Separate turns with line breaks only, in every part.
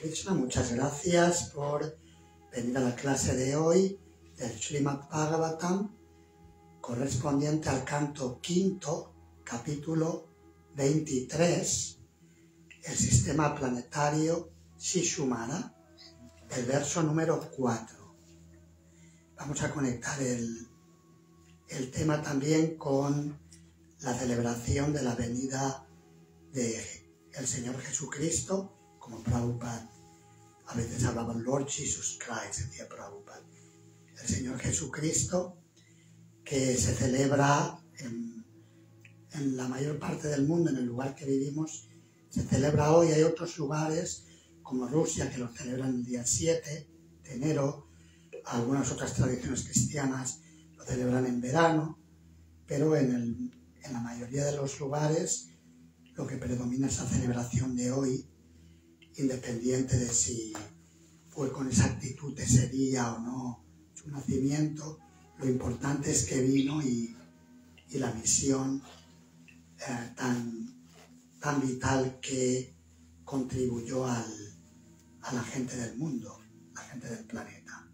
Krishna, muchas gracias por venir a la clase de hoy del Srimad Bhagavatam, correspondiente al canto quinto, capítulo 23, el sistema planetario Shishumara, el verso número 4. Vamos a conectar el tema también con la celebración de la venida del Señor Jesucristo, como Prabhupada a veces hablaba Lord Jesus Christ, decía Prabhupada. El Señor Jesucristo, que se celebra en la mayor parte del mundo, en el lugar que vivimos, se celebra hoy. Hay otros lugares, como Rusia, que lo celebran el día 7 de enero. Algunas otras tradiciones cristianas lo celebran en verano, pero en la mayoría de los lugares lo que predomina es la celebración de hoy, independiente de si fue con exactitud ese día o no su nacimiento. Lo importante es que vino y la misión tan vital que contribuyó a la gente del mundo, la gente del planeta.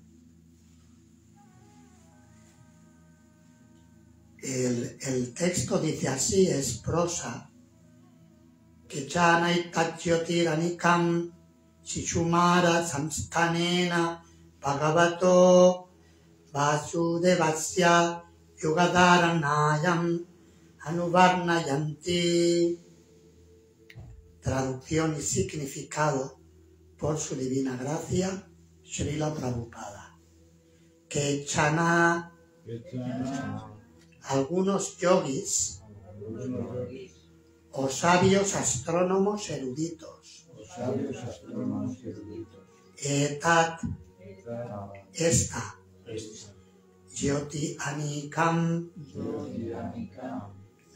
El texto dice así, es prosa: Kechanai Tachyotirannikam Shishumara Samstanena Bhagavato Vasudevasya Yugadharanayam Anuvarnayanti. Traducción y significado por su divina gracia, Srila Prabhupada. Kechana, algunos yogis o sabios astrónomos eruditos. Etat, esta. Jyoti Anikam,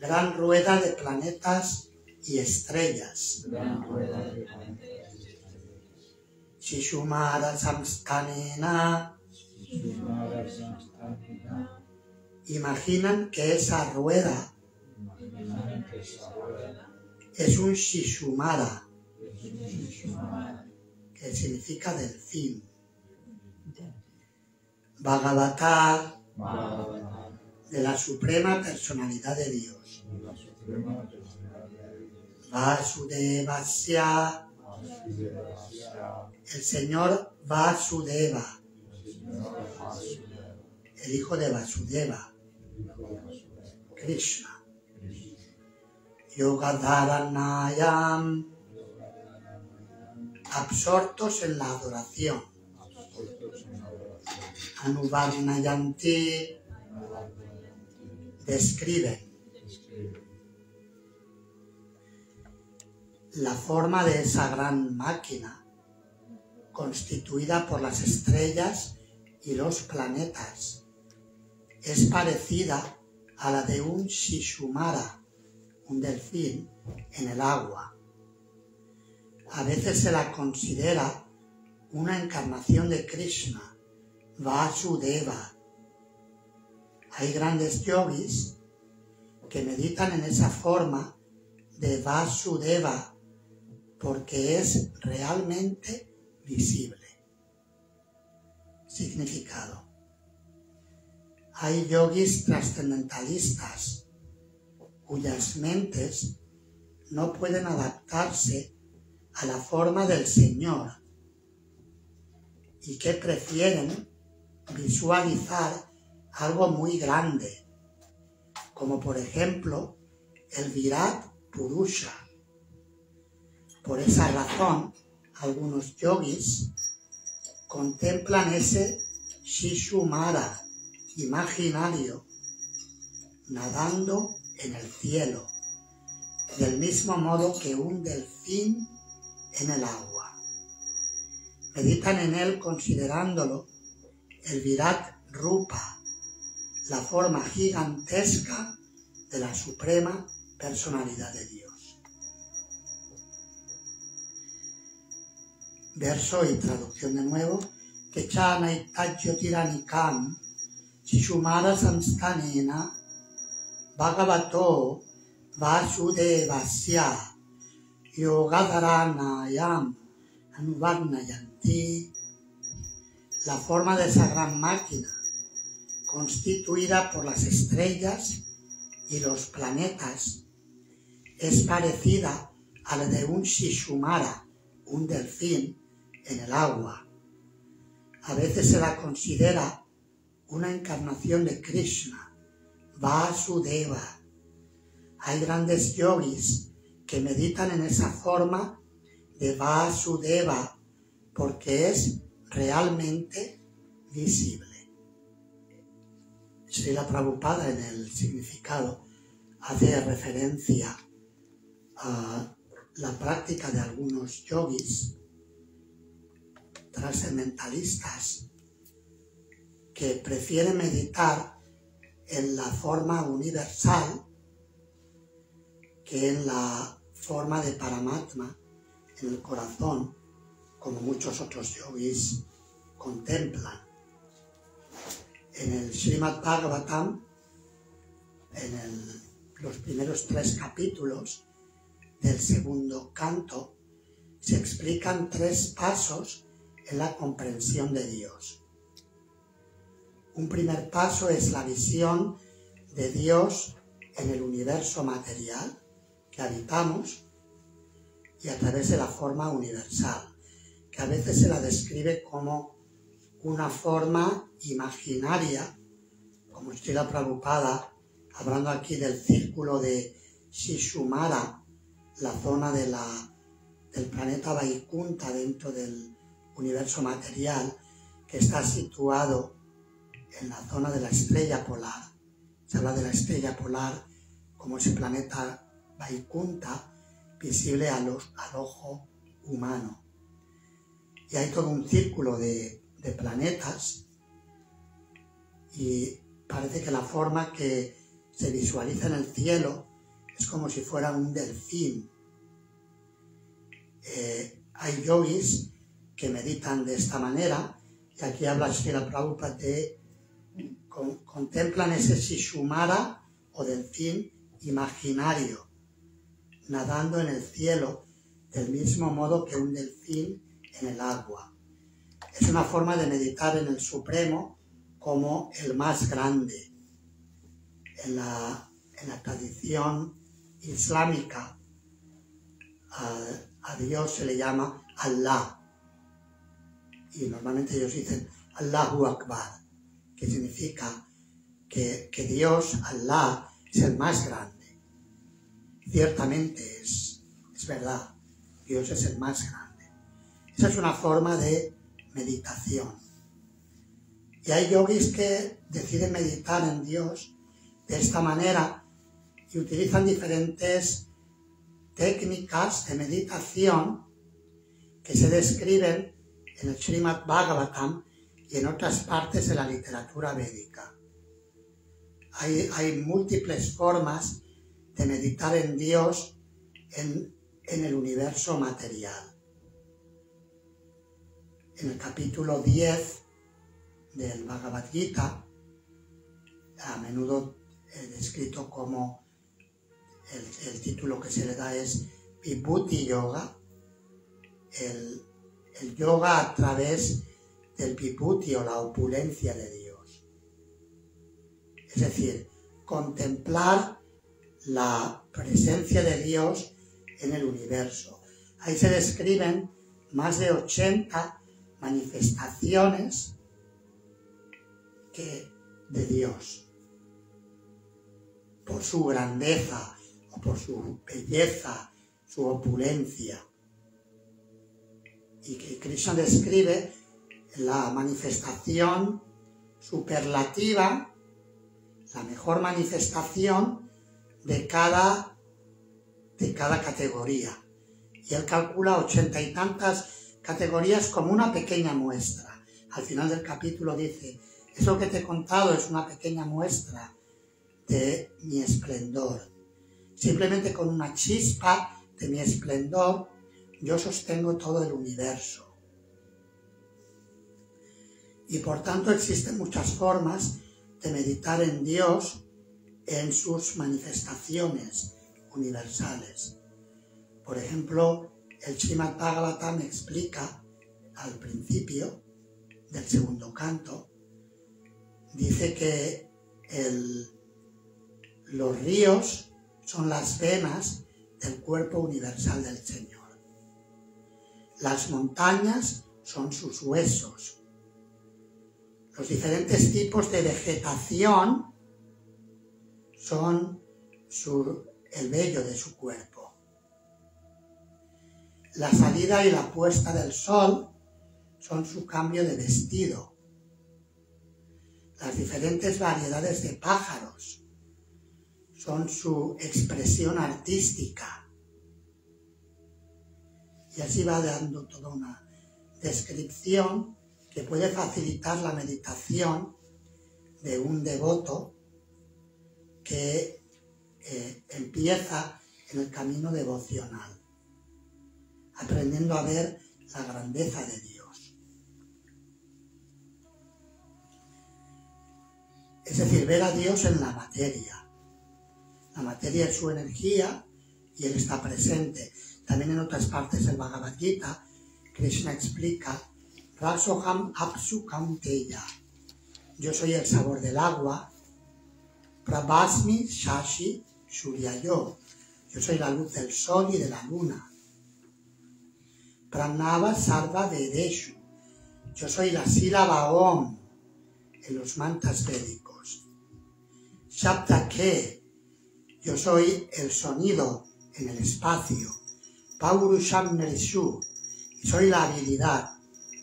gran rueda de planetas y estrellas. Shishumara Samstanena, imaginan que esa rueda es un Shishumara, que significa delfín. Bhagavata, de la suprema personalidad de Dios. Vasudevasya, el Señor Vasudeva, el hijo de Vasudeva, Krishna. Yogadharanayam, absortos en la adoración. Anuvarnayanti, describen la forma de esa gran máquina constituida por las estrellas y los planetas. Es parecida a la de un Shishumara, un delfín en el agua. A veces se la considera una encarnación de Krishna, Vasudeva. Hay grandes yogis que meditan en esa forma de Vasudeva porque es realmente visible. Significado: hay yogis trascendentalistas cuyas mentes no pueden adaptarse a la forma del Señor y que prefieren visualizar algo muy grande, como por ejemplo el Virat Purusha. Por esa razón, algunos yogis contemplan ese Shishumara imaginario nadando en el cielo, del mismo modo que un delfín en el agua. Meditan en él considerándolo el Virat Rupa, la forma gigantesca de la suprema personalidad de Dios. Verso y traducción de nuevo. Kechanai Tachyotirannikam Shishumara Samstanena Bhagavato Vasudevasya Yogadharanayam Anuvarnayanti. La forma de esa gran máquina, constituida por las estrellas y los planetas, es parecida a la de un Shishumara, un delfín, en el agua. A veces se la considera una encarnación de Krishna, Vasudeva. Hay grandes yogis que meditan en esa forma de Vasudeva porque es realmente visible. Srila Prabhupada en el significado hace referencia a la práctica de algunos yogis trascendentalistas que prefieren meditar en la forma universal que en la forma de Paramatma, en el corazón, como muchos otros yogis contemplan. En el Srimad Bhagavatam, en los primeros 3 capítulos del segundo canto, se explican 3 pasos en la comprensión de Dios. Un primer paso es la visión de Dios en el universo material que habitamos y a través de la forma universal, que a veces se la describe como una forma imaginaria, como Srila Prabhupada, hablando aquí del círculo de Shishumara, la zona del planeta Vaikunta dentro del universo material, que está situado en la zona de la estrella polar. Se habla de la estrella polar como ese planeta Vaikunta visible al ojo humano. Y hay todo un círculo de planetas y parece que la forma que se visualiza en el cielo es como si fuera un delfín. Hay yogis que meditan de esta manera y aquí habla Srila Prabhupada de contemplan ese Shishumara o delfín imaginario nadando en el cielo del mismo modo que un delfín en el agua. Es una forma de meditar en el Supremo como el más grande. En la tradición islámica a Dios se le llama Allah. Y normalmente ellos dicen Allahu Akbar, que significa que Dios, Allah, es el más grande. Ciertamente es verdad, Dios es el más grande. Esa es una forma de meditación. Y hay yogis que deciden meditar en Dios de esta manera y utilizan diferentes técnicas de meditación que se describen en el Srimad Bhagavatam y en otras partes de la literatura védica. Hay múltiples formas de meditar en Dios en el universo material. En el capítulo 10 del Bhagavad Gita, a menudo descrito como el título que se le da es Vibhuti Yoga, el yoga a través del Vibhuti o la opulencia de Dios. Es decir, contemplar la presencia de Dios en el universo. Ahí se describen más de 80 manifestaciones de Dios, por su grandeza o por su belleza, su opulencia. Y que Krishna describe la manifestación superlativa, la mejor manifestación de cada categoría. Y él calcula 80 y tantas categorías como una pequeña muestra. Al final del capítulo dice, eso que te he contado es una pequeña muestra de mi esplendor. Simplemente con una chispa de mi esplendor, yo sostengo todo el universo. Y por tanto existen muchas formas de meditar en Dios en sus manifestaciones universales. Por ejemplo, El Srimad Bhagavatam explica al principio del segundo canto, dice que los ríos son las venas del cuerpo universal del Señor. Las montañas son sus huesos. Los diferentes tipos de vegetación son el vello de su cuerpo. La salida y la puesta del sol son su cambio de vestido. Las diferentes variedades de pájaros son su expresión artística. Y así va dando toda una descripción que puede facilitar la meditación de un devoto que empieza en el camino devocional, aprendiendo a ver la grandeza de Dios. Es decir, ver a Dios en la materia. La materia es su energía y Él está presente. También en otras partes del Bhagavad Gita, Krishna explica, Rasoham Apsu Kaunteya, yo soy el sabor del agua, Prabhasmi Shashi Suryayo, yo soy la luz del sol y de la luna, Pranava Sarva Vedeshu, yo soy la sílaba Om en los mantras védicos, Shabdake, yo soy el sonido en el espacio, Paurusham Nerishu, y soy la habilidad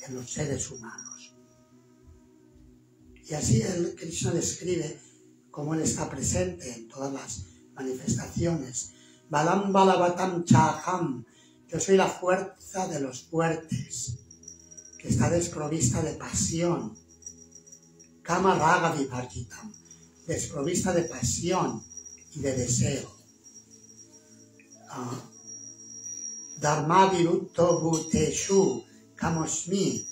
en los seres humanos. Y así Krishna describe cómo Él está presente en todas las manifestaciones. Balam Balavatam Chaham, yo soy la fuerza de los fuertes, que está desprovista de pasión. Kama Raga Viparjitam, desprovista de pasión y de deseo. Dharma Virutto Bhuteshu Kamosmi,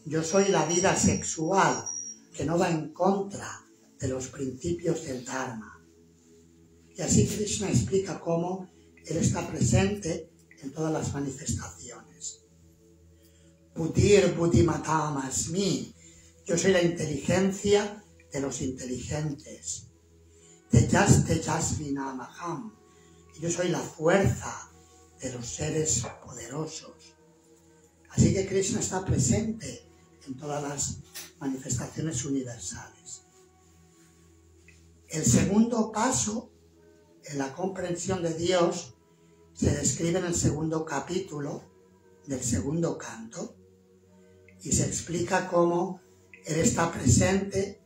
yo soy la vida sexual que no va en contra de los principios del Dharma. Y así Krishna explica cómo Él está presente en todas las manifestaciones. Buddhir Buddhimatam Asmi, yo soy la inteligencia de los inteligentes. Tejas Tejasvinamaham, y yo soy la fuerza de los seres poderosos. Así que Krishna está presente en todas las manifestaciones universales. El segundo paso en la comprensión de Dios se describe en el segundo capítulo del segundo canto y se explica cómo Él está presente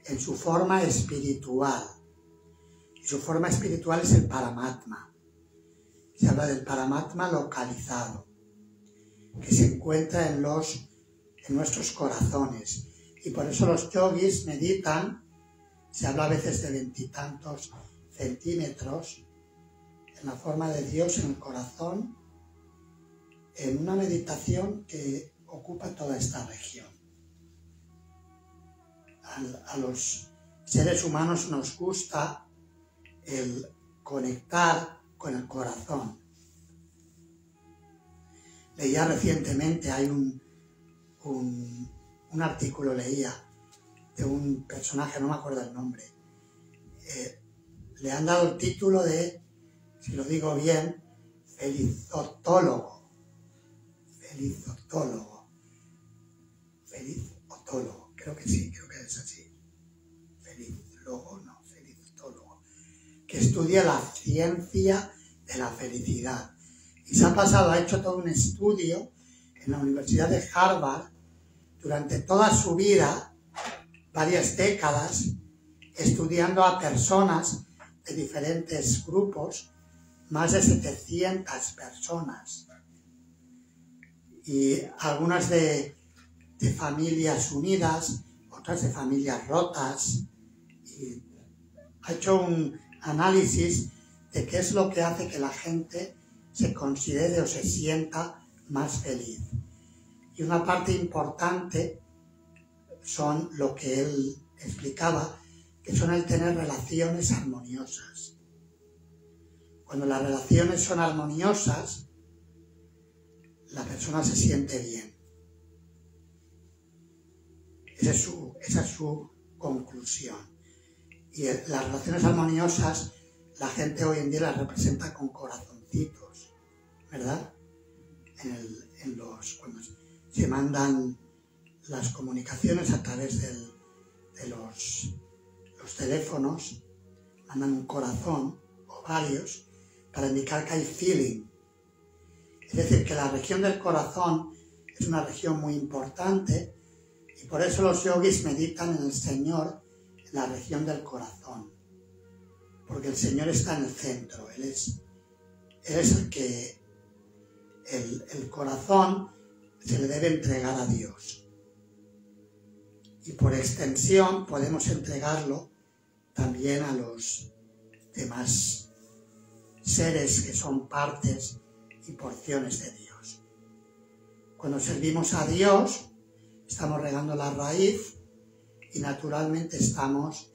en su forma espiritual. Y su forma espiritual es el Paramatma. Se habla del Paramatma localizado, que se encuentra en nuestros corazones. Y por eso los yogis meditan, se habla a veces de 20 y tantos centímetros, en la forma de Dios en el corazón, en una meditación que ocupa toda esta región. A los seres humanos nos gusta el conectar con el corazón. Leía recientemente, hay un artículo, leía, de un personaje, no me acuerdo el nombre. Le han dado el título de, si lo digo bien, felizotólogo. Felizotólogo, creo que sí, creo que es así. Felizotólogo. Que estudia la ciencia de la felicidad. Y se ha hecho todo un estudio en la Universidad de Harvard durante toda su vida, varias décadas, estudiando a personas de diferentes grupos, más de 700 personas, y algunas de familias unidas, otras de familias rotas, y ha hecho un análisis de qué es lo que hace que la gente se considere o se sienta más feliz. Y una parte importante son lo que él explicaba, que son el tener relaciones armoniosas. Cuando las relaciones son armoniosas, la persona se siente bien. Esa es su conclusión. Y las relaciones armoniosas, la gente hoy en día las representa con corazoncitos, ¿verdad? Cuando se mandan las comunicaciones a través de los teléfonos, mandan un corazón o varios para indicar que hay feeling. Es decir, que la región del corazón es una región muy importante y por eso los yogis meditan en el Señor en la región del corazón. Porque el Señor está en el centro, Él es el que el corazón se le debe entregar a Dios. Y por extensión podemos entregarlo también a los demás seres que son partes y porciones de Dios. Cuando servimos a Dios, estamos regando la raíz y naturalmente estamos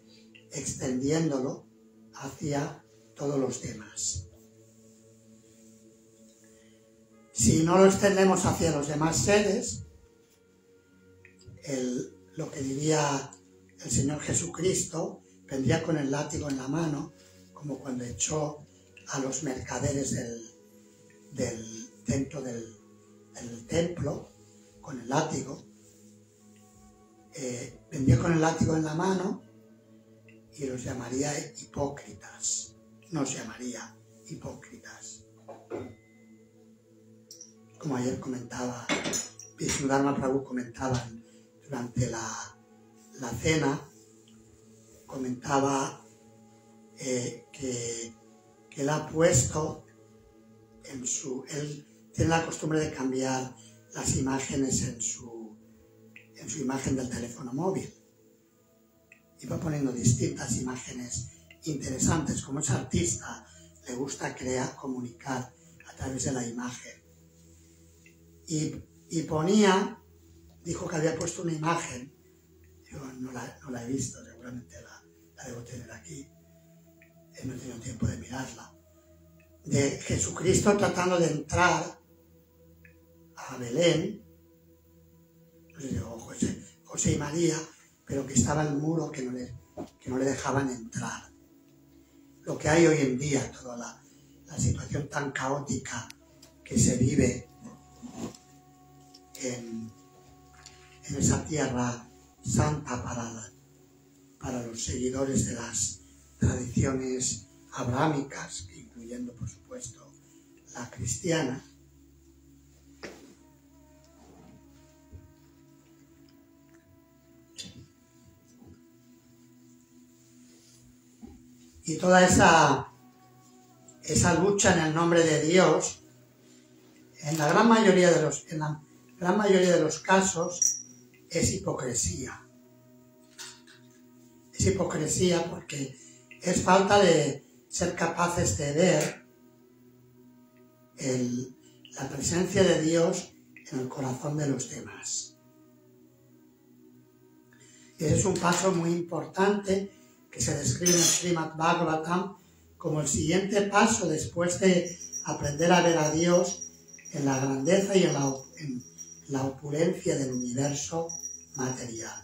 extendiéndolo hacia todos los demás. Si no lo extendemos hacia los demás seres, lo que diría el Señor Jesucristo vendría con el látigo en la mano, como cuando echó a los mercaderes dentro del templo con el látigo. Vendría con el látigo en la mano y los llamaría hipócritas. Nos llamaría hipócritas. Como ayer comentaba, Vishnudharma Prabhu comentaba durante la cena, comentaba que él ha puesto él tiene la costumbre de cambiar las imágenes en su imagen del teléfono móvil. Y va poniendo distintas imágenes interesantes. Como es artista, le gusta comunicar a través de la imagen. Y dijo que había puesto una imagen, yo no la he visto, seguramente la debo tener aquí, no he tenido tiempo de mirarla, de Jesucristo tratando de entrar a Belén, no sé si digo José y María, pero que estaba el muro que no le dejaban entrar. Lo que hay hoy en día, toda la situación tan caótica que se vive en esa tierra santa para los seguidores de las tradiciones abrahámicas, incluyendo por supuesto la cristiana. Y toda esa lucha en el nombre de Dios, en la gran mayoría de los casos, es hipocresía. Es hipocresía porque es falta de ser capaces de ver la presencia de Dios en el corazón de los demás. Ese es un paso muy importante que se describe en el Srimad Bhagavatam como el siguiente paso después de aprender a ver a Dios en la grandeza y en la opulencia del universo material.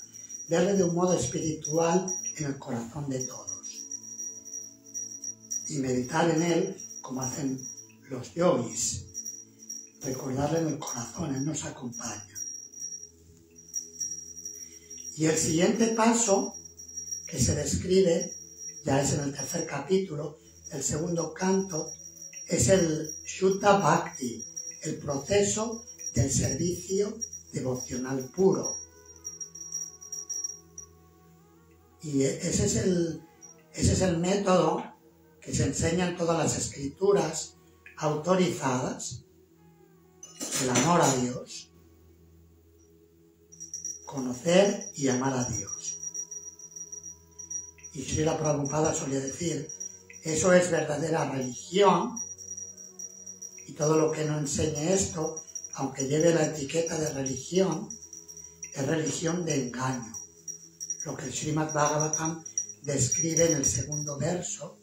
Verle de un modo espiritual en el corazón de todos. Y meditar en él como hacen los yogis. Recordarle en el corazón, él nos acompaña. Y el siguiente paso que se describe, ya es en el tercer capítulo, el segundo canto, es el Shuddha Bhakti, el proceso del servicio devocional puro. Y ese es el método que se enseña en todas las escrituras autorizadas, el amor a Dios, conocer y amar a Dios. Y Srila Prabhupada solía decir, eso es verdadera religión, y todo lo que no enseñe esto, aunque lleve la etiqueta de religión, es religión de engaño. Lo que el Srimad Bhagavatam describe en el segundo verso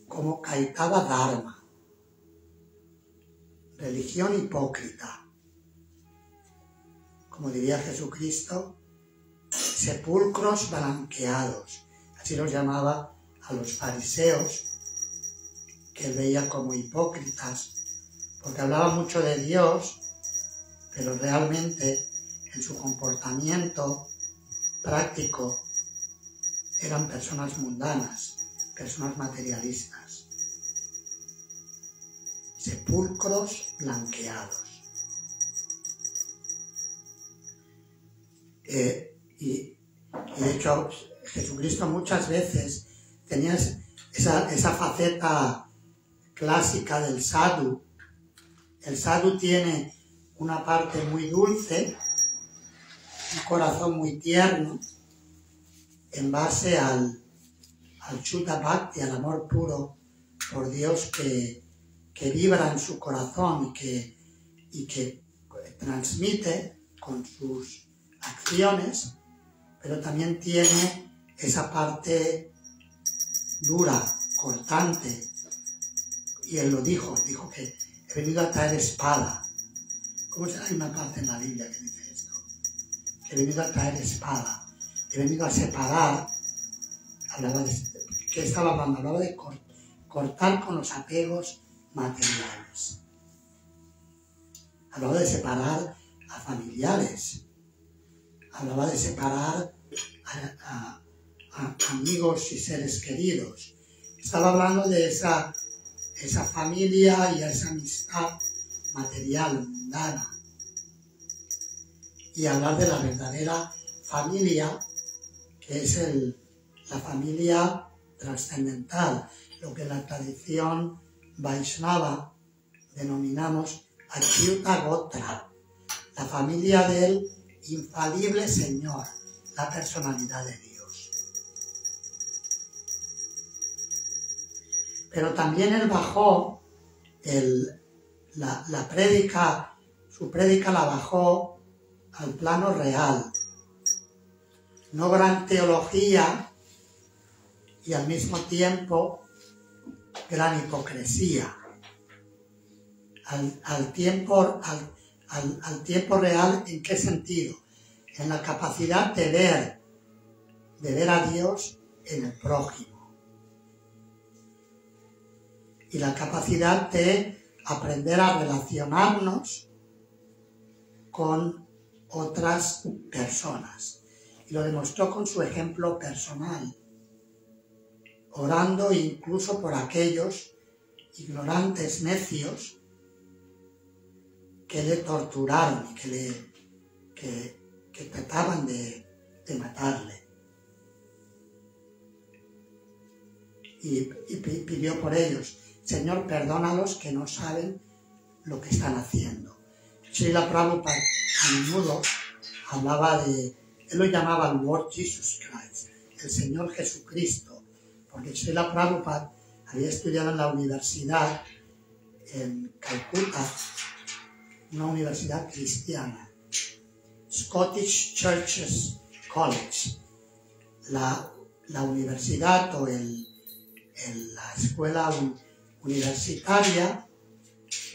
como Kaitava Dharma, religión hipócrita. como diría Jesucristo, sepulcros blanqueados. Así los llamaba a los fariseos, que él veía como hipócritas, porque hablaba mucho de Dios, pero realmente en su comportamiento práctico eran personas mundanas, personas materialistas. Sepulcros blanqueados. Y de hecho Jesucristo muchas veces tenía esa faceta clásica del sadhu. El sadhu tiene una parte muy dulce, un corazón muy tierno, en base al Shuddha Bhakti, al amor puro por Dios que vibra en su corazón y que transmite con sus acciones, pero también tiene esa parte dura, cortante. Y él lo dijo que he venido a traer espada. ¿Cómo será? Hay una parte en la Biblia que dice esto, que he venido a traer espada, he venido a separar. ¿Qué estaba hablando? Hablaba de cortar con los apegos materiales. Hablaba de separar a familiares. Hablaba de separar a amigos y seres queridos. Estaba hablando de esa familia y esa amistad material, mundana. Y hablar de la verdadera familia, que es la familia trascendental, lo que en la tradición Vaishnava denominamos Achyuta Gotra, la familia del infalible Señor, la personalidad de Dios. Pero también él bajó su prédica la bajó al plano real. No gran teología y al mismo tiempo gran hipocresía. Al tiempo real, ¿en qué sentido? En la capacidad de ver a Dios en el prójimo. Y la capacidad de aprender a relacionarnos con otras personas. Y lo demostró con su ejemplo personal, orando incluso por aquellos ignorantes necios que le torturaron y que trataban de matarle. Y pidió por ellos: Señor, perdónalos que no saben lo que están haciendo. Srila Prabhupada a menudo hablaba él lo llamaba el Lord Jesus Christ, el Señor Jesucristo, porque Srila Prabhupada había estudiado en la universidad en Calcuta, una universidad cristiana, Scottish Churches College, la universidad o la escuela universitaria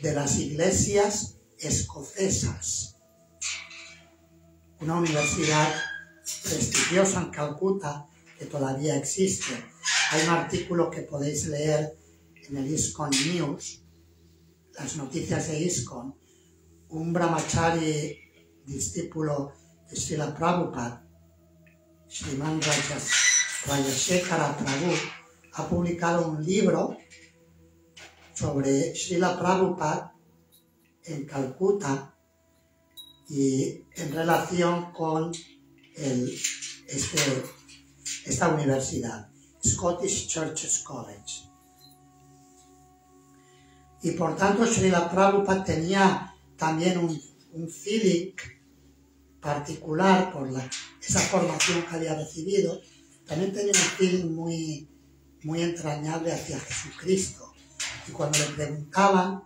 de las iglesias escocesas, una universidad prestigiosa en Calcuta que todavía existe. Hay un artículo que podéis leer en el ISKCON News, las noticias de ISKCON. Un brahmachari discípulo de Srila Prabhupada, Sriman Rajashekara Prabhu, ha publicado un libro sobre Srila Prabhupada en Calcuta y en relación con esta universidad, Scottish Churches College. Y por tanto Srila Prabhupada tenía también un feeling particular por esa formación que había recibido. También tenía un feeling muy entrañable hacia Jesucristo. Y cuando le preguntaban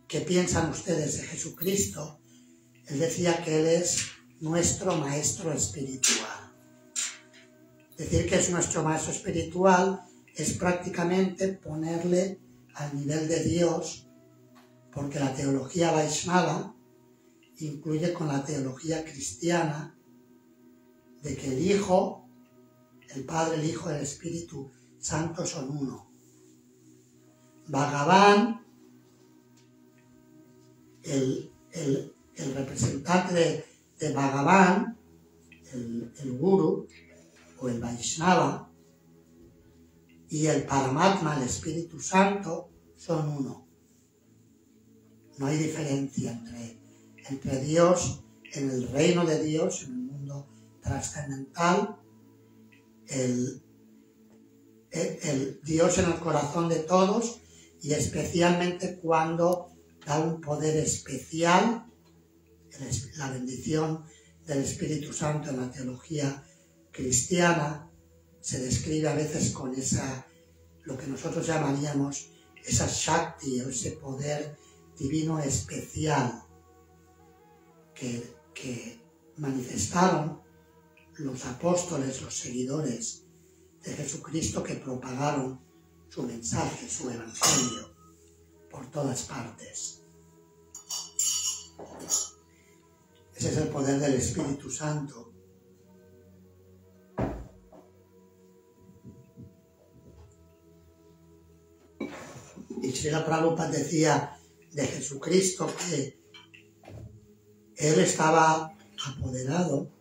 ¿qué piensan ustedes de Jesucristo?, él decía que Él es nuestro maestro espiritual. Decir que es nuestro maestro espiritual es prácticamente ponerle al nivel de Dios, porque la teología Vaishnava incluye con la teología cristiana de que el Hijo, el Padre, el Hijo y el Espíritu Santo son uno. Bhagavan, el representante de Bhagavan, el Guru o el Vaishnava, y el Paramatma, el Espíritu Santo, son uno. No hay diferencia entre Dios en el reino de Dios, en el mundo trascendental, el Dios en el corazón de todos, y especialmente cuando da un poder especial, la bendición del Espíritu Santo en la teología cristiana se describe a veces con lo que nosotros llamaríamos esa Shakti, o ese poder divino especial que manifestaron los apóstoles, los seguidores de Jesucristo, que propagaron su mensaje, su evangelio, por todas partes. Ese es el poder del Espíritu Santo. Y Srila Prabhupada decía de Jesucristo que Él estaba apoderado.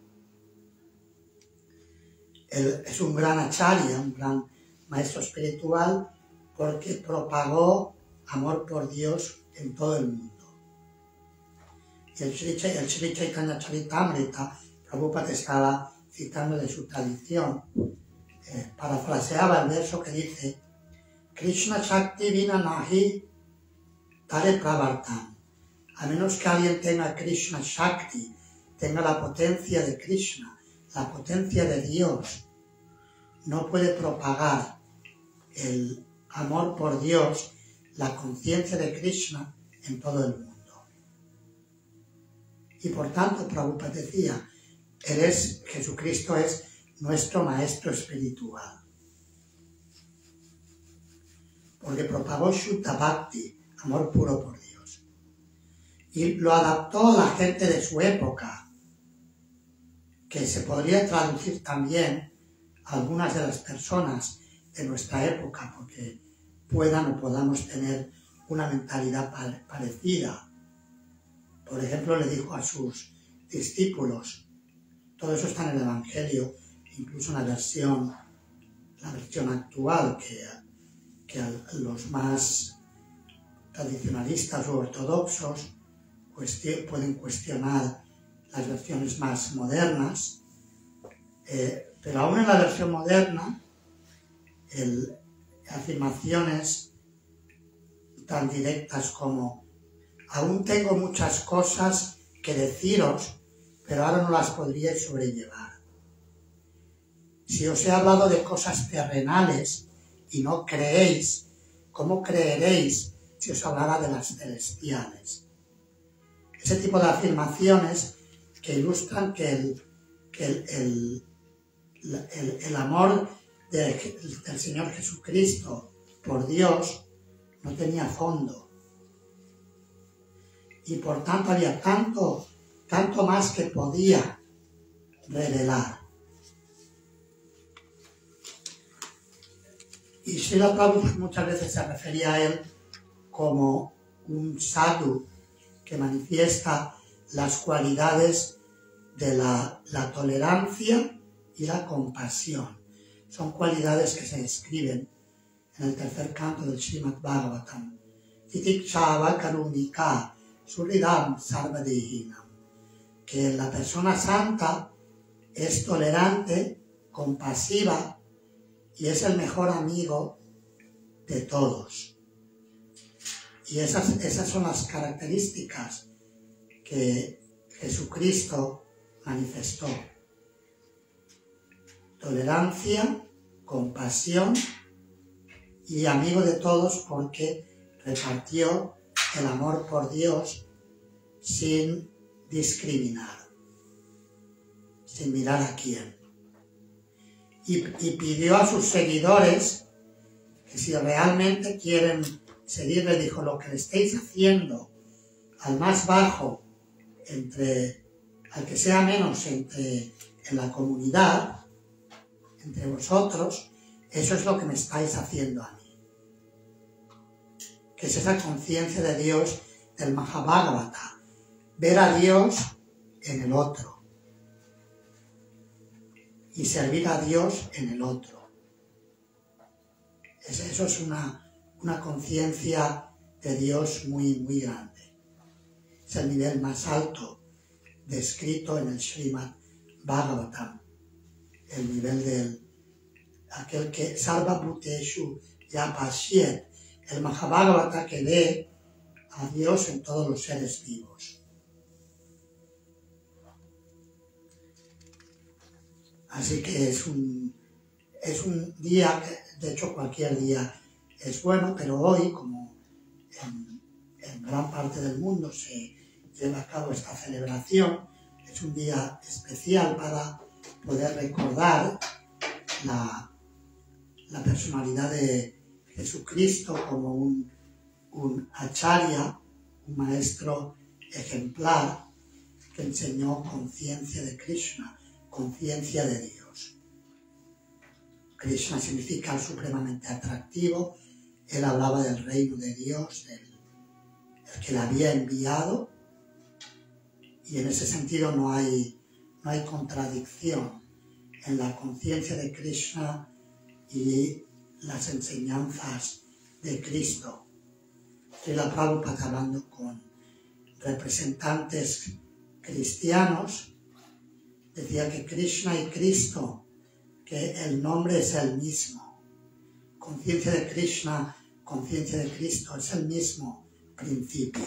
Él es un gran acharya, un gran maestro espiritual, porque propagó amor por Dios en todo el mundo. Y el Sri Chaitanya Charitamrita, Prabhupada estaba citando de su tradición, parafraseaba el verso que dice: Krishna Shakti Vina Nahi Tare Pravartan. A menos que alguien tenga Krishna Shakti, tenga la potencia de Krishna, la potencia de Dios, no puede propagar el amor por Dios, la conciencia de Krishna en todo el mundo. Y por tanto, Prabhupada decía, Jesucristo es nuestro maestro espiritual, porque propagó Shuddha Bhakti, amor puro por Dios, y lo adaptó a la gente de su época, que se podría traducir también a algunas de las personas de nuestra época, porque puedan o podamos tener una mentalidad parecida. Por ejemplo, le dijo a sus discípulos, todo eso está en el Evangelio, incluso en la versión actual, que los más tradicionalistas o ortodoxos pueden cuestionar las versiones más modernas, pero aún en la versión moderna, afirmaciones tan directas como: aún tengo muchas cosas que deciros, pero ahora no las podríais sobrellevar. Si os he hablado de cosas terrenales y no creéis, ¿cómo creeréis si os hablara de las celestiales? Ese tipo de afirmaciones que ilustran que el amor del Señor Jesucristo por Dios no tenía fondo. Y por tanto había tanto más que podía revelar. Y Srila Prabhupada muchas veces se refería a él como un sadhu que manifiesta las cualidades de la tolerancia y la compasión. Son cualidades que se describen en el tercer canto del Srimad Bhagavatam. Titikshava karunika suridam sarvadehinam. Que la persona santa es tolerante, compasiva y es el mejor amigo de todos. Y esas son las características que Jesucristo manifestó: tolerancia, compasión y amigo de todos, porque repartió el amor por Dios sin discriminar, sin mirar a quién. Y pidió a sus seguidores que si realmente quieren seguirle, dijo: lo que le estéis haciendo al más bajo al que sea menos en la comunidad, entre vosotros, eso es lo que me estáis haciendo a mí. Que es esa conciencia de Dios del Mahabharata, ver a Dios en el otro y servir a Dios en el otro. Eso es una conciencia de Dios muy, muy grande. Es el nivel más alto descrito en el Srimad Bhagavatam, el nivel aquel que Sarva Bhuteshu Yapashyet, el Mahabharata que ve a Dios en todos los seres vivos. Así que es un día, de hecho cualquier día es bueno, pero hoy, como en gran parte del mundo se lleva a cabo esta celebración, es un día especial para poder recordar la personalidad de Jesucristo como un acharya, un maestro ejemplar que enseñó conciencia de Krishna, conciencia de Dios. Krishna significa supremamente atractivo. Él hablaba del reino de Dios, el que le había enviado, y en ese sentido no hay contradicción en la conciencia de Krishna y las enseñanzas de Cristo. Srila Prabhupada, hablando con representantes cristianos, decía que Krishna y Cristo, que el nombre es el mismo. Conciencia de Krishna, conciencia de Cristo, es el mismo principio.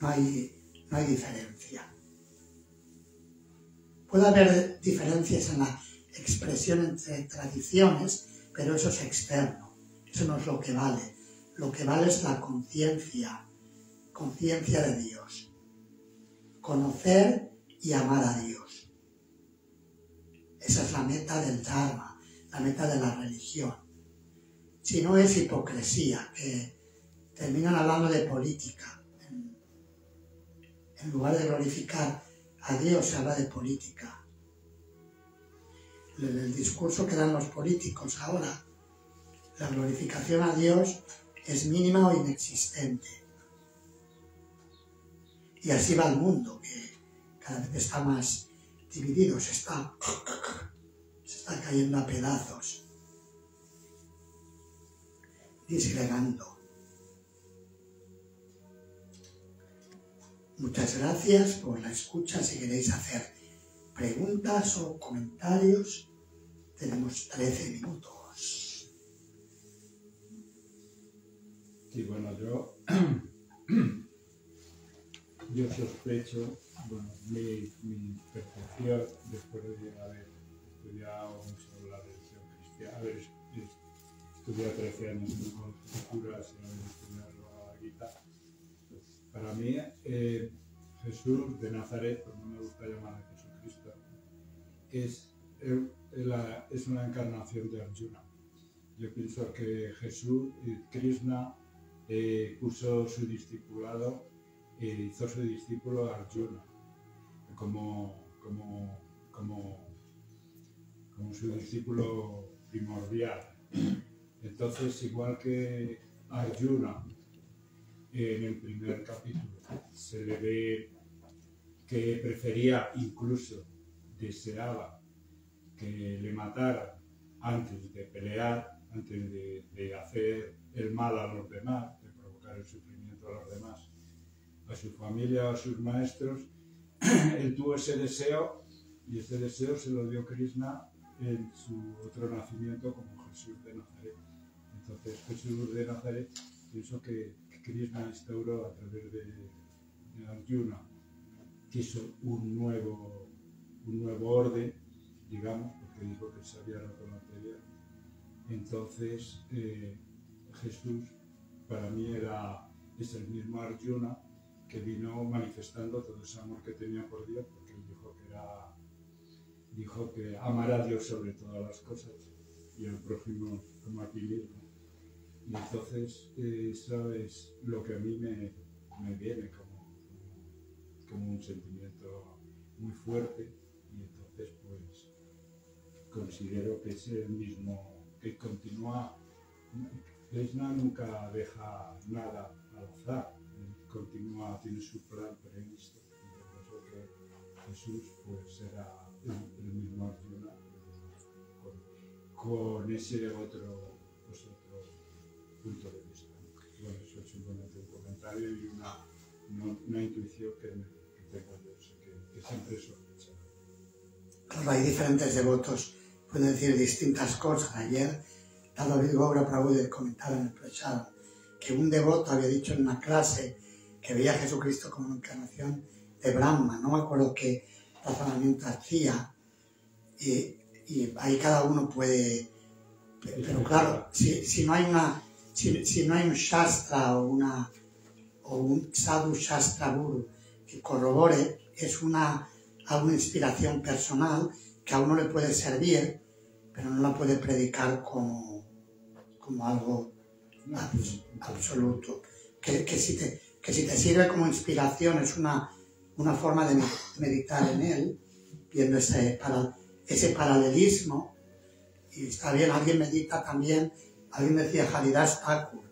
No hay diferencia. Puede haber diferencias en la expresión entre tradiciones, pero eso es externo. Eso no es lo que vale. Lo que vale es la conciencia de Dios. Conocer y amar a Dios. Esa es la meta del Dharma, la meta de la religión. Si no es hipocresía, que terminan hablando de política. En lugar de glorificar a Dios, se habla de política. El discurso que dan los políticos ahora, la glorificación a Dios es mínima o inexistente. Y así va el mundo, que cada vez está más dividido, se está cayendo a pedazos, disgregando. Muchas gracias por la escucha. Si queréis hacer preguntas o comentarios, tenemos 13 minutos.
Sí, bueno, yo sospecho, bueno, mi percepción, después de haber estudiado mucho la religión cristiana, haber estudiado 13 años con escrituras y haber estudiado la Gita, para mí Jesús de Nazaret, pues no me gusta llamar a Jesucristo, es una encarnación de Arjuna. Yo pienso que Jesús, Krishna, puso su discipulado, hizo su discípulo a Arjuna como su discípulo primordial. Entonces, igual que Arjuna, en el primer capítulo se le ve que prefería, incluso deseaba que le mataran antes de pelear, antes de hacer el mal a los demás, de provocar el sufrimiento a los demás, a su familia, a sus maestros. Él tuvo ese deseo, y ese deseo se lo dio Krishna en su otro nacimiento como Jesús de Nazaret. Entonces Jesús de Nazaret, pienso que Krishna instauró a través de Arjuna, quiso un nuevo orden, digamos, porque dijo que se había roto la anterior. Entonces Jesús para mí es el mismo Arjuna que vino manifestando todo ese amor que tenía por Dios, porque él dijo que amar a Dios sobre todas las cosas y al prójimo como a ti mismo. Y entonces eso es lo que a mí me viene como un sentimiento muy fuerte, y entonces pues considero que es el mismo que continúa. Krishna nunca deja nada al azar, continúa, tiene su plan previsto, y por eso que Jesús pues será el mismo Arjuna, con ese otro punto de vista. Bueno, eso es simplemente un comentario y una intuición que tengo yo, que siempre sospecha.
Claro, hay diferentes devotos, pueden decir distintas cosas. Ayer, David Gobra Prabhu comentaba en el Prachara que un devoto había dicho en una clase que veía a Jesucristo como una encarnación de Brahma. No me acuerdo qué razonamiento hacía, y ahí cada uno puede. Pero claro, si no hay un Shastra o un Sadhu Shastra Guru que corrobore, es alguna inspiración personal que a uno le puede servir, pero no la puede predicar como algo absoluto. Que si te sirve como inspiración, es una forma de meditar en él, viendo ese paralelismo. Y está bien, alguien medita también, alguien decía Haridas Thakur,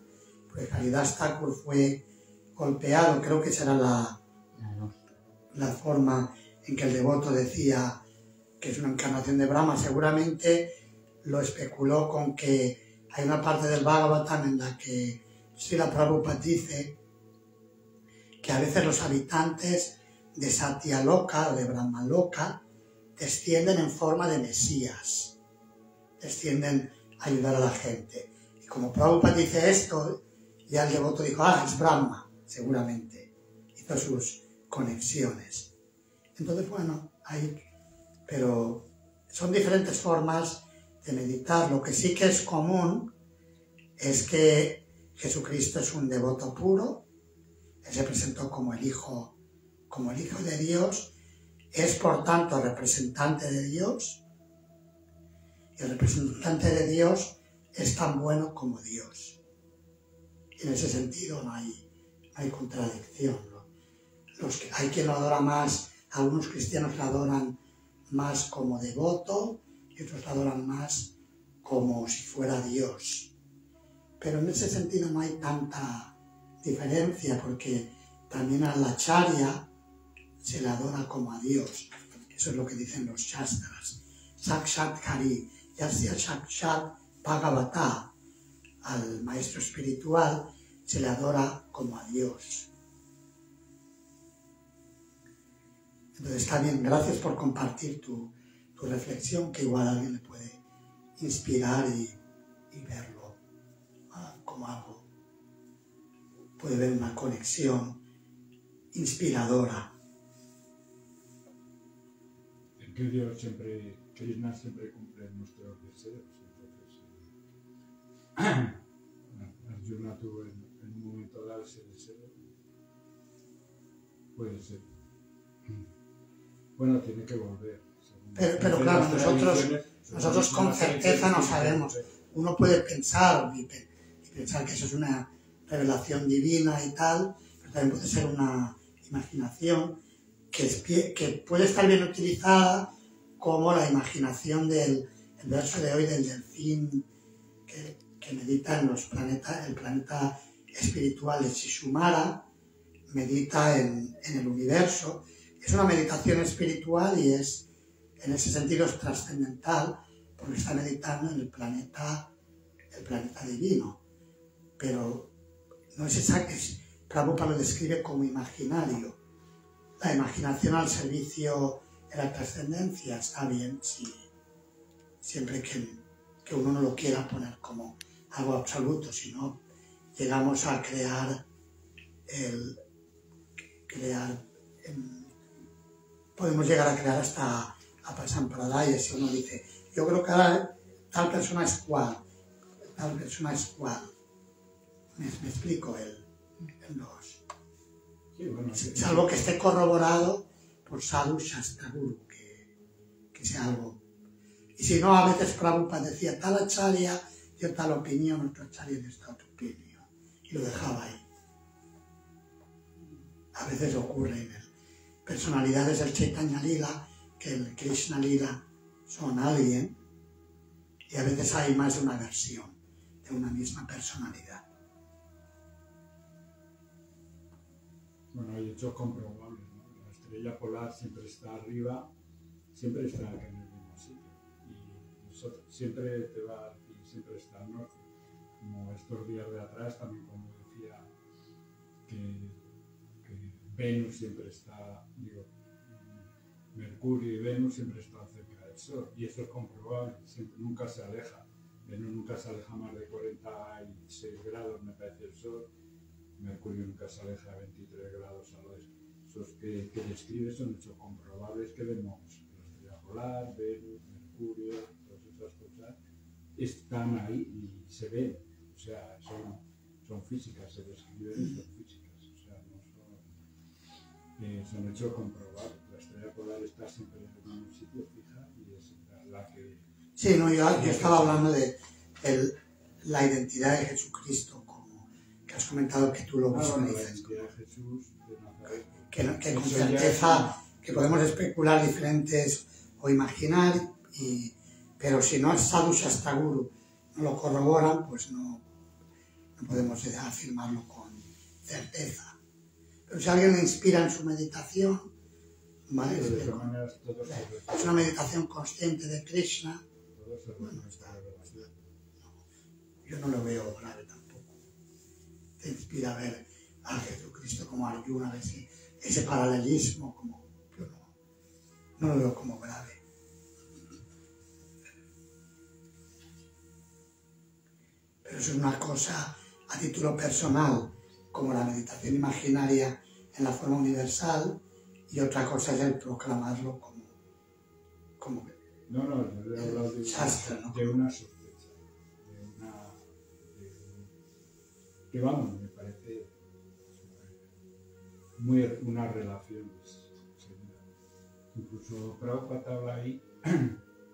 porque Haridas Thakur fue golpeado, creo que esa era la forma en que el devoto decía que es una encarnación de Brahma. Seguramente lo especuló con que hay una parte del Bhagavatam en la que Srila Prabhupada dice que a veces los habitantes de Satyaloka o de Brahmaloka descienden en forma de mesías, descienden a ayudar a la gente. Y como Prabhupada dice esto, ya el devoto dijo, es Brahma, seguramente. Hizo sus conexiones. Entonces, bueno, pero son diferentes formas de meditar. Lo que sí que es común es que Jesucristo es un devoto puro. Él se presentó como el Hijo de Dios. Es, por tanto, representante de Dios. Y el representante de Dios es tan bueno como Dios. Y en ese sentido no hay contradicción, ¿no? Hay quien lo adora más, algunos cristianos lo adoran más como devoto y otros lo adoran más como si fuera Dios. Pero en ese sentido no hay tanta diferencia, porque también a la Acharya se le adora como a Dios. Eso es lo que dicen los Shastras. Sakshat Hari, ya sea Sakshat Bhagavata, al maestro espiritual se le adora como a Dios. Entonces está bien, gracias por compartir tu reflexión, que igual a alguien le puede inspirar y verlo como algo. Puede ver una conexión inspiradora.
En que Dios siempre, Krishna siempre cumple nuestros deseos. Entonces, Arjuna tuvo en un momento dado ese deseo. Puede ser. Bueno, tiene que volver.
Pero claro, nosotros con certeza no sabemos. Uno puede pensar y pensar que eso es una revelación divina y tal, pero también puede ser una imaginación que puede estar bien utilizada, como la imaginación del verso de hoy del delfín que medita en el planeta espiritual de Shishumara, medita en el universo. Es una meditación espiritual y en ese sentido es trascendental, porque está meditando en el planeta divino. Pero no es exacto, Prabhupada lo describe como imaginario. La imaginación al servicio de la trascendencia está bien, siempre que uno no lo quiera poner como algo absoluto, sino llegamos a podemos llegar a crear hasta Apasampradaya. Si uno dice, yo creo que tal persona es cual, tal persona es cual. Me explico el dos.
Sí, bueno,
salvo que esté corroborado por Sadhu Shastra Guru, que sea algo. Y si no, a veces Prabhupada decía, tal acharya dio tal opinión, otro acharya dio esta otra opinión, y lo dejaba ahí. A veces ocurre personalidades del Chaitanya Lila, que el Krishna Lila son alguien, y a veces hay más de una versión de una misma personalidad.
Bueno, hay hechos comprobables, ¿no? La estrella polar siempre está arriba, siempre está en el mismo sitio. Y nosotros, siempre te va al fin, siempre está al norte. Como estos días de atrás, también como decía que Venus siempre está, digo, Mercurio y Venus siempre están cerca del Sol. Y eso es comprobable, siempre, nunca se aleja. Venus nunca se aleja más de 46 grados, me parece, el Sol. Mercurio nunca se aleja de 23 grados al oeste. Esos que describe son hechos comprobables que vemos. La estrella polar, Venus, Mercurio, todas esas cosas están ahí y se ven. O sea, son físicas, se describen y son físicas. O sea, no son hechos comprobables. La estrella polar está siempre en un sitio fija y es la que...
Sí, no, yo estaba hablando de la identidad de Jesucristo, que has comentado que tú lo visualizas.
La identidad de Jesús de Nazaret.
Que con certeza que podemos especular diferentes o imaginar, pero si no el Sadhu Shastra Guru no lo corroboran, pues no podemos afirmarlo con certeza. Pero si alguien le inspira en su meditación, ¿vale? Es una meditación consciente de Krishna. Bueno, yo no lo veo grave tampoco. Te inspira a ver a Jesucristo como Arjuna, a ese paralelismo, yo no lo veo como grave. Pero es una cosa a título personal, como la meditación imaginaria en la forma universal, y otra cosa es el proclamarlo como
no, yo he hablado de
Shastra, ¿no?
De una sospecha, que vamos, me parece una relación segura. Incluso Prabhupada habla ahí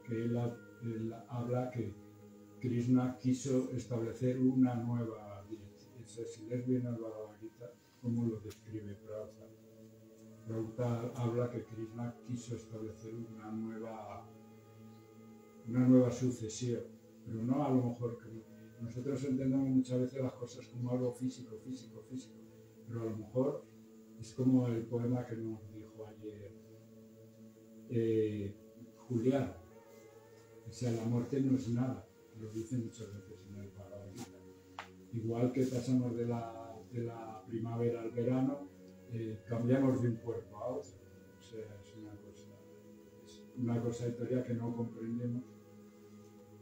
que él habla que Krishna quiso establecer una nueva dirección. Si lees bien el Bhagavad Gita, ¿cómo lo describe Prabhupada? Prabhupada habla que Krishna quiso establecer una nueva sucesión, pero no a lo mejor que nosotros entendemos muchas veces las cosas como algo físico, pero a lo mejor es como el poema que nos dijo ayer Julián, o sea, la muerte no es nada, lo dice muchas veces en el Bhagavad Gita. Igual que pasamos de la primavera al verano, cambiamos de un cuerpo a otro, o sea, es una cosa de teoría que no comprendemos,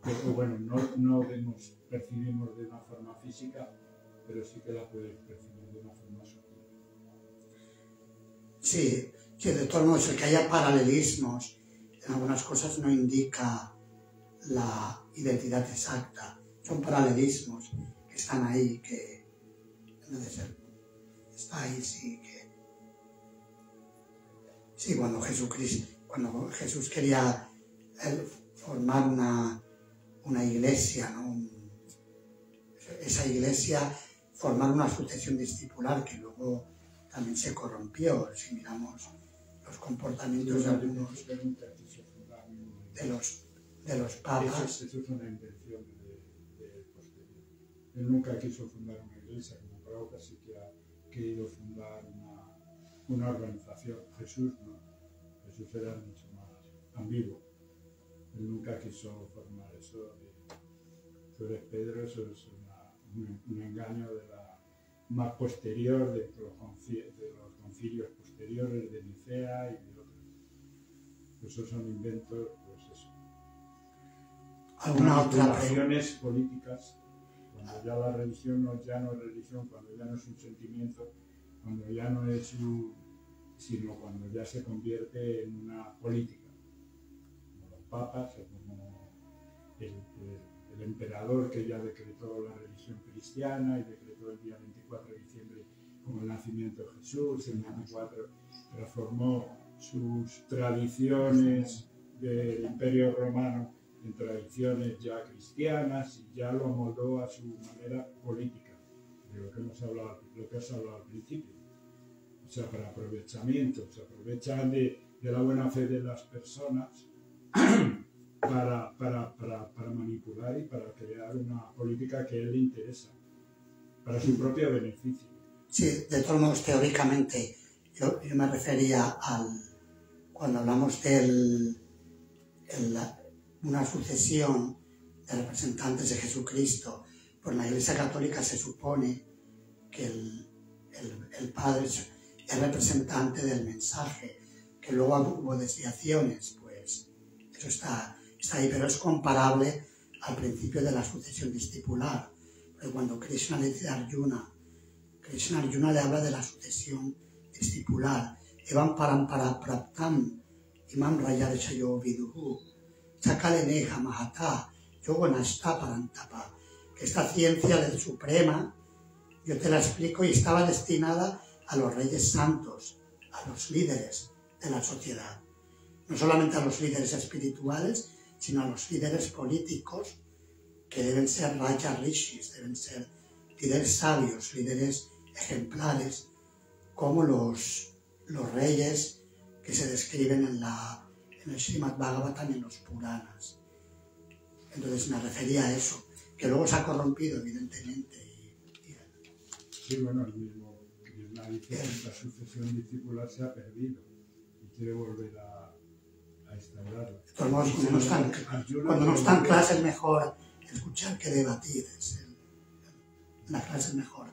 pero bueno, no percibimos de una forma física, pero sí que la podemos percibir de una forma sutil.
Sí, de todos modos, el que haya paralelismos en algunas cosas no indica la identidad exacta. Son paralelismos que están ahí, que entonces está ahí, sí, que sí, cuando Jesús quería formar una iglesia, ¿no? Esa iglesia, formar una sucesión discipular que luego también se corrompió. Si miramos los comportamientos de algunos de los papas.
Eso es una invención de posterior. Él nunca quiso fundar una iglesia, como Prabhupada sí que ha querido fundar una organización. Jesús no. Jesús era mucho más ambiguo. Él nunca quiso formar eso. Tú eres Pedro, eso es un engaño más posterior de los concilios posteriores de Nicea y de otros. Esos son inventos, pues eso.
¿Alguna otra
Manipulaciones políticas, cuando ya la religión ya no es religión, cuando ya no es un sentimiento, cuando ya no es sino cuando ya se convierte en una política, como los papas o como el emperador que ya decretó la religión cristiana y decretó el día 24 de diciembre como el nacimiento de Jesús, el 24 transformó sus tradiciones del Imperio Romano en tradiciones ya cristianas y ya lo amoldó a su manera política, de lo que has hablado al principio. O o sea, para aprovechamiento, se aprovechan de la buena fe de las personas para manipular y para crear una política que a él le interesa, para su propio beneficio.
Sí, de todos modos, teóricamente, yo me refería cuando hablamos de una sucesión de representantes de Jesucristo, pues en la Iglesia Católica se supone que el Padre es representante del mensaje, que luego hubo desviaciones, pues eso está ahí, pero es comparable al principio de la sucesión discipular, porque cuando Krishna le dice a Arjuna le habla de la sucesión discipular, Evam parampara praptam imam rayadeshayo viduhu chakale neja mahata yogo nashta parantapa, que esta ciencia del Suprema, yo te la explico, y estaba destinada a los reyes santos, a los líderes de la sociedad. No solamente a los líderes espirituales, sino a los líderes políticos, que deben ser Raja Rishis, deben ser líderes sabios, líderes ejemplares, como los reyes que se describen en el Srimad Bhagavatam y en los Puranas. Entonces me refería a eso, que luego se ha corrompido, evidentemente.
Sí, bueno, el mismo Krishna dice que la sucesión discipular se ha perdido y quiere volver a instaurarla.
De todos modos, cuando no está en clase es mejor escuchar que debatir. En la clase es mejor,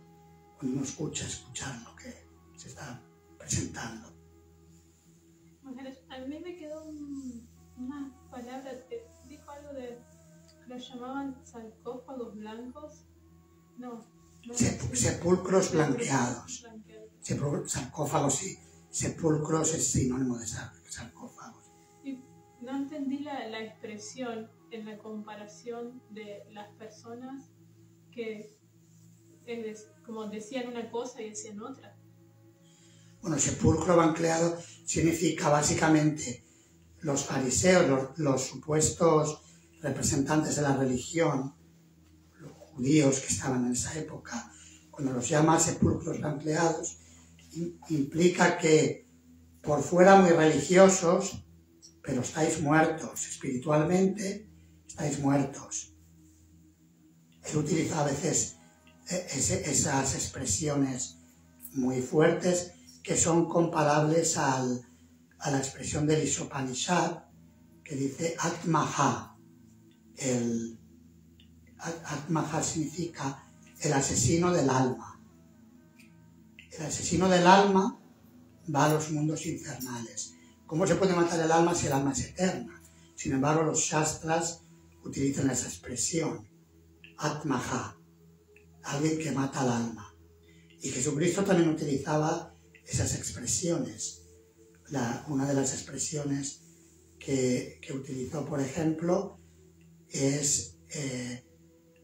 cuando uno escuchar lo que se está presentando.
A mí me quedó una palabra, dijo algo de, los llamaban sarcófagos blancos,
Sepulcros blanqueados. Sarcófagos, sí. Sepulcros es sinónimo de sarcófagos.
Y no entendí la expresión en la comparación de las personas que como decían una cosa y decían otra.
Bueno, sepulcro blanqueado significa básicamente los fariseos, los supuestos representantes de la religión, los judíos que estaban en esa época, cuando los llama sepulcros blanqueados, implica que por fuera muy religiosos, pero estáis muertos, espiritualmente estáis muertos. Él utiliza a veces esas expresiones muy fuertes que son comparables a la expresión del Ishopanishad, que dice Atmaha. Atmaha significa el asesino del alma. El asesino del alma va a los mundos infernales. ¿Cómo se puede matar el alma si el alma es eterna? Sin embargo, los Shastras utilizan esa expresión, Atmaha, alguien que mata al alma. Y Jesucristo también utilizaba esas expresiones. Una de las expresiones que utilizó, por ejemplo, es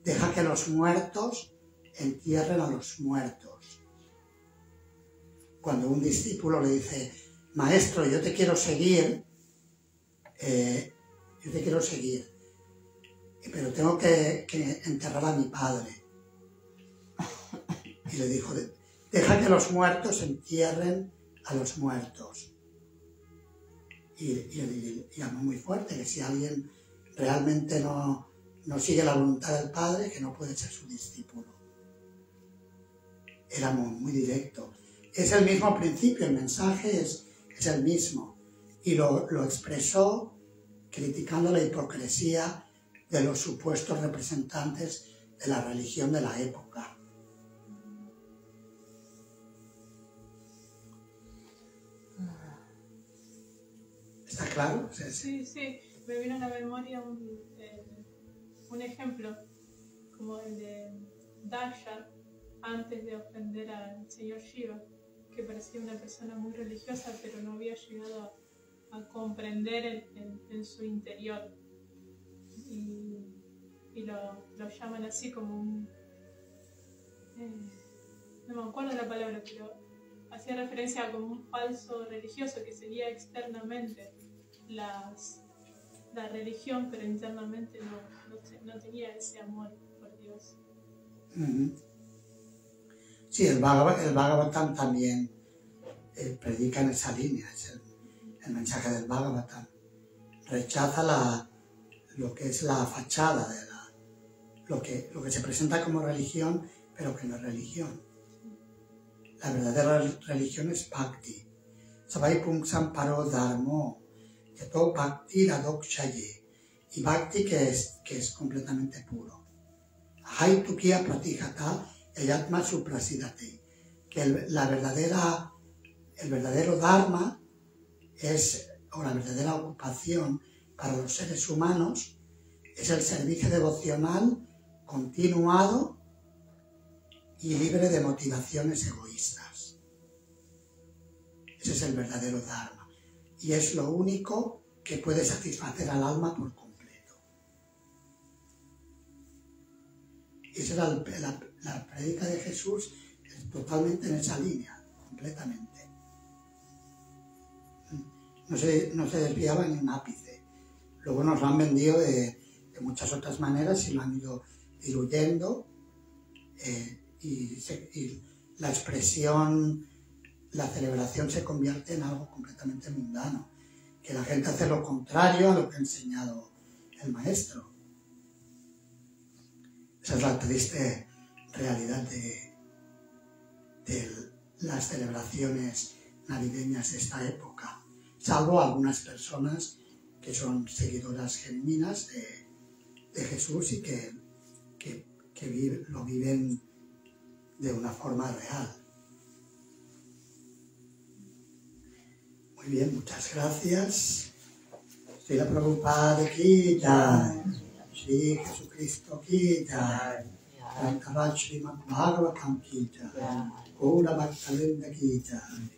deja que los muertos entierren a los muertos. Cuando un discípulo le dice, maestro, yo te quiero seguir, pero tengo que enterrar a mi padre. Y le dijo, deja que los muertos entierren a los muertos. Y llamó muy fuerte que si alguien realmente no sigue la voluntad del Padre, que no puede ser su discípulo. Era muy directo. Es el mismo principio, el mensaje es el mismo. Y lo expresó criticando la hipocresía de los supuestos representantes de la religión de la época. ¿Está claro?
Sí, me vino a la memoria un ejemplo, como el de Daksha, antes de ofender al señor Shiva, que parecía una persona muy religiosa, pero no había llegado a comprender en su interior. Y lo llaman así como un... no me acuerdo la palabra, pero hacía referencia a como un falso religioso que seguía externamente la religión, pero internamente no tenía ese amor por Dios.
Sí, el Bhagavatam también predica en esa línea, es el mensaje del Bhagavatam. Rechaza lo que es la fachada de lo que se presenta como religión, pero que no es religión. La verdadera religión es bhakti. Savai pungsam paro dharmo, yato bhakti radokshaye. Y bhakti que es completamente puro. Ahai tukia pratijata yatma suprasidate. Que el verdadero dharma o la verdadera ocupación para los seres humanos es el servicio devocional continuado y libre de motivaciones egoístas. Ese es el verdadero dharma. Y es lo único que puede satisfacer al alma por completo. Esa era la prédica de Jesús, es totalmente en esa línea, completamente. No se desviaba ni un ápice. Luego nos lo han vendido de muchas otras maneras y lo han ido diluyendo. Y la expresión, la celebración se convierte en algo completamente mundano, que la gente hace lo contrario a lo que ha enseñado el maestro. Esa es la triste realidad de las celebraciones navideñas de esta época, salvo algunas personas que son seguidoras genuinas de Jesús y que lo viven de una forma real. Muy bien, muchas gracias. Srila Prabhupada ki jai. Shri Jesucristo ki jai. Srimad Bhagavatam ki jai. Gaura Bhaktalinda ki jai.